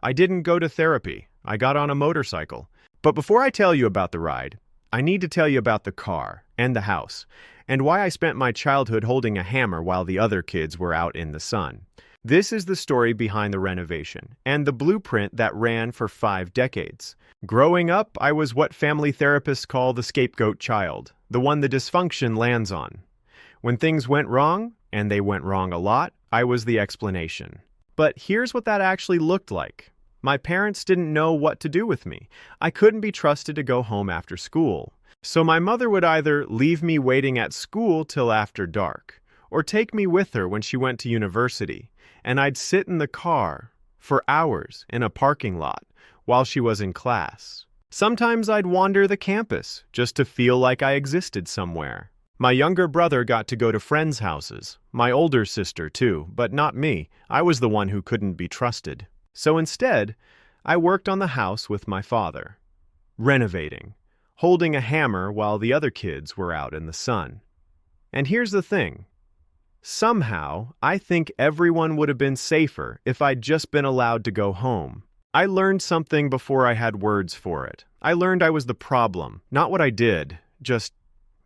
I didn't go to therapy. I got on a motorcycle. But before I tell you about the ride, I need to tell you about the car and the house, and why I spent my childhood holding a hammer while the other kids were out in the sun. This is the story behind the renovation, and the blueprint that ran for 5 decades. Growing up, I was what family therapists call the scapegoat child, the one the dysfunction lands on. When things went wrong, and they went wrong a lot, I was the explanation. But here's what that actually looked like. My parents didn't know what to do with me. I couldn't be trusted to go home after school. So my mother would either leave me waiting at school till after dark, or take me with her when she went to university, and I'd sit in the car for hours in a parking lot while she was in class. Sometimes I'd wander the campus just to feel like I existed somewhere. My younger brother got to go to friends' houses, my older sister too, but not me. I was the one who couldn't be trusted. So instead, I worked on the house with my father, renovating, holding a hammer while the other kids were out in the sun. And here's the thing. Somehow, I think everyone would have been safer if I'd just been allowed to go home. I learned something before I had words for it. I learned I was the problem, not what I did, just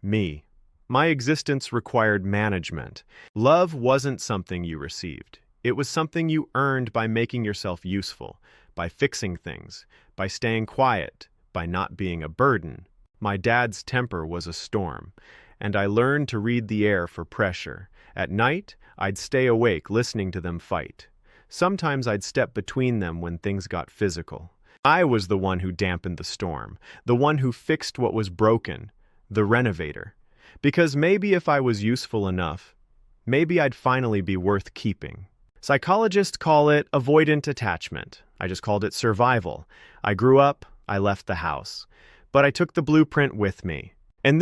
me. My existence required management. Love wasn't something you received. It was something you earned by making yourself useful, by fixing things, by staying quiet, by not being a burden. My dad's temper was a storm, and I learned to read the air for pressure. At night, I'd stay awake listening to them fight. Sometimes I'd step between them when things got physical. I was the one who dampened the storm, the one who fixed what was broken, the renovator. Because maybe if I was useful enough, maybe I'd finally be worth keeping. Psychologists call it avoidant attachment. I just called it survival. I grew up, I left the house. But I took the blueprint with me. And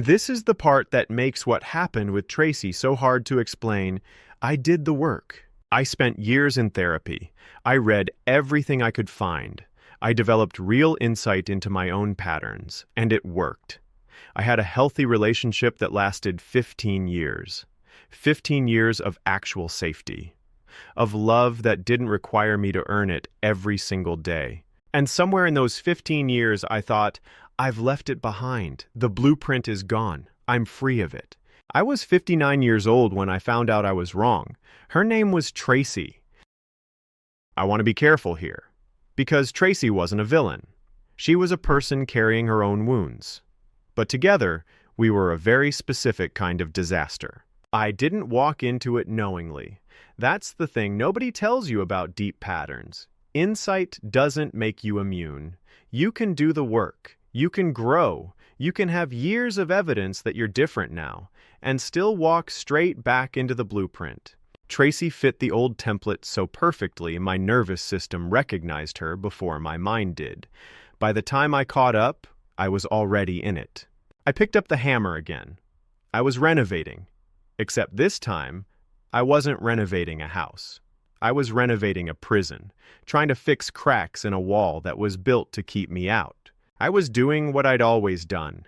this is the part that makes what happened with Tracey so hard to explain, I did the work. I spent years in therapy. I read everything I could find. I developed real insight into my own patterns, and it worked. I had a healthy relationship that lasted 15 years. 15 years of actual safety. Of love that didn't require me to earn it every single day. And somewhere in those 15 years, I thought, I've left it behind. The blueprint is gone. I'm free of it. I was 59 years old when I found out I was wrong. Her name was Tracey. I want to be careful here, because Tracey wasn't a villain. She was a person carrying her own wounds. But together, we were a very specific kind of disaster. I didn't walk into it knowingly. That's the thing nobody tells you about deep patterns. Insight doesn't make you immune. You can do the work. You can grow. You can have years of evidence that you're different now, and still walk straight back into the blueprint. Tracey fit the old template so perfectly my nervous system recognized her before my mind did. By the time I caught up, I was already in it. I picked up the hammer again. I was renovating. Except this time, I wasn't renovating a house. I was renovating a prison, trying to fix cracks in a wall that was built to keep me out. I was doing what I'd always done,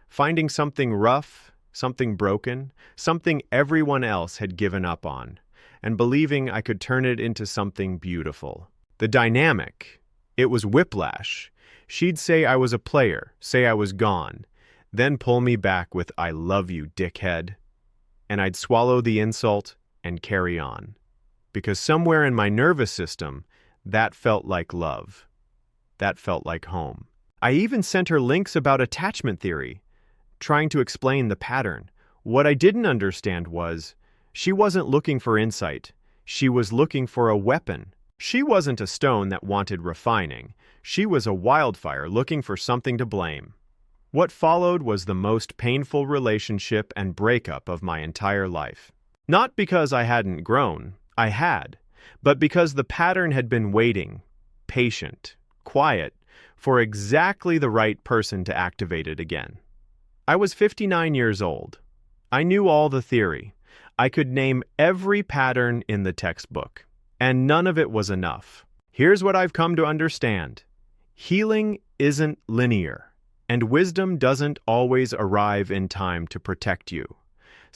finding something rough, something broken, something everyone else had given up on, and believing I could turn it into something beautiful. The dynamic, it was whiplash. She'd say I was a player, say I was gone, then pull me back with "I love you, dickhead." And I'd swallow the insult and carry on. Because somewhere in my nervous system, that felt like love. That felt like home. I even sent her links about attachment theory, trying to explain the pattern. What I didn't understand was, she wasn't looking for insight. She was looking for a weapon. She wasn't a stone that wanted refining. She was a wildfire looking for something to blame. What followed was the most painful relationship and breakup of my entire life. Not because I hadn't grown, I had, but because the pattern had been waiting, patient, quiet, for exactly the right person to activate it again. I was 59 years old. I knew all the theory. I could name every pattern in the textbook, and none of it was enough. Here's what I've come to understand. Healing isn't linear. And wisdom doesn't always arrive in time to protect you.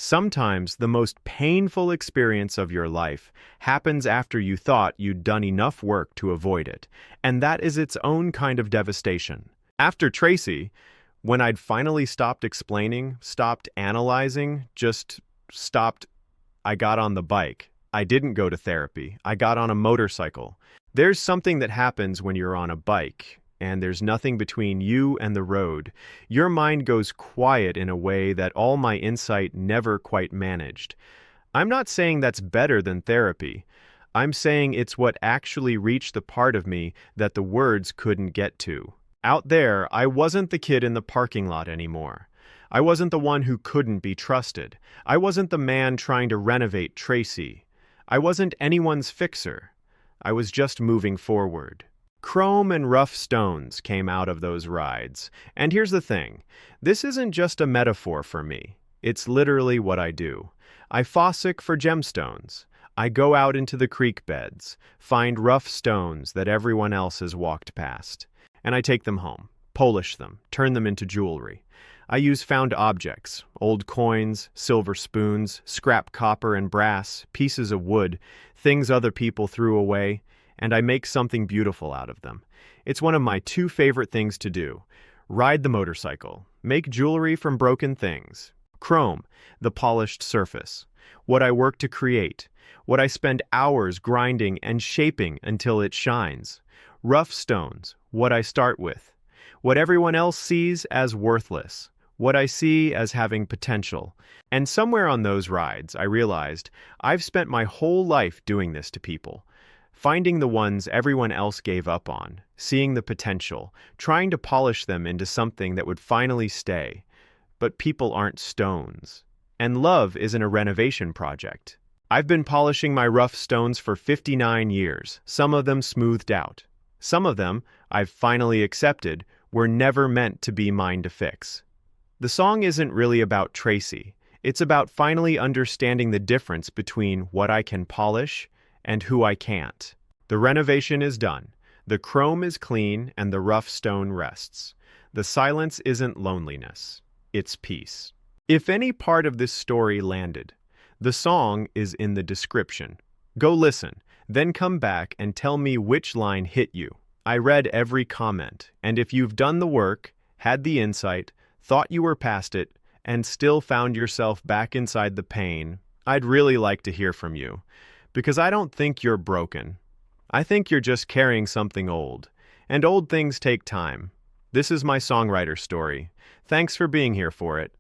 Sometimes the most painful experience of your life happens after you thought you'd done enough work to avoid it, and that is its own kind of devastation. After Tracey, when I'd finally stopped explaining, stopped analyzing, just stopped, I got on the bike. I didn't go to therapy. I got on a motorcycle. There's something that happens when you're on a bike, and there's nothing between you and the road. Your mind goes quiet in a way that all my insight never quite managed. I'm not saying that's better than therapy. I'm saying it's what actually reached the part of me that the words couldn't get to. Out there, I wasn't the kid in the parking lot anymore. I wasn't the one who couldn't be trusted. I wasn't the man trying to renovate Tracey. I wasn't anyone's fixer. I was just moving forward. Chrome and rough stones came out of those rides. And here's the thing. This isn't just a metaphor for me. It's literally what I do. I fossick for gemstones. I go out into the creek beds, find rough stones that everyone else has walked past, and I take them home, polish them, turn them into jewelry. I use found objects, old coins, silver spoons, scrap copper and brass, pieces of wood, things other people threw away, and I make something beautiful out of them. It's one of my two favorite things to do. Ride the motorcycle, make jewelry from broken things. Chrome, the polished surface. What I work to create. What I spend hours grinding and shaping until it shines. Rough stones, what I start with. What everyone else sees as worthless. What I see as having potential. And somewhere on those rides, I realized I've spent my whole life doing this to people. Finding the ones everyone else gave up on, seeing the potential, trying to polish them into something that would finally stay. But people aren't stones. And love isn't a renovation project. I've been polishing my rough stones for 59 years, some of them smoothed out. Some of them, I've finally accepted, were never meant to be mine to fix. The song isn't really about Tracey. It's about finally understanding the difference between what I can polish and who I can't. The renovation is done. The chrome is clean and the rough stone rests. The silence isn't loneliness. It's peace. If any part of this story landed, the song is in the description. Go listen, then come back and tell me which line hit you. I read every comment, and if you've done the work, had the insight, thought you were past it, and still found yourself back inside the pain, I'd really like to hear from you. Because I don't think you're broken. I think you're just carrying something old. And old things take time. This is my songwriter story. Thanks for being here for it.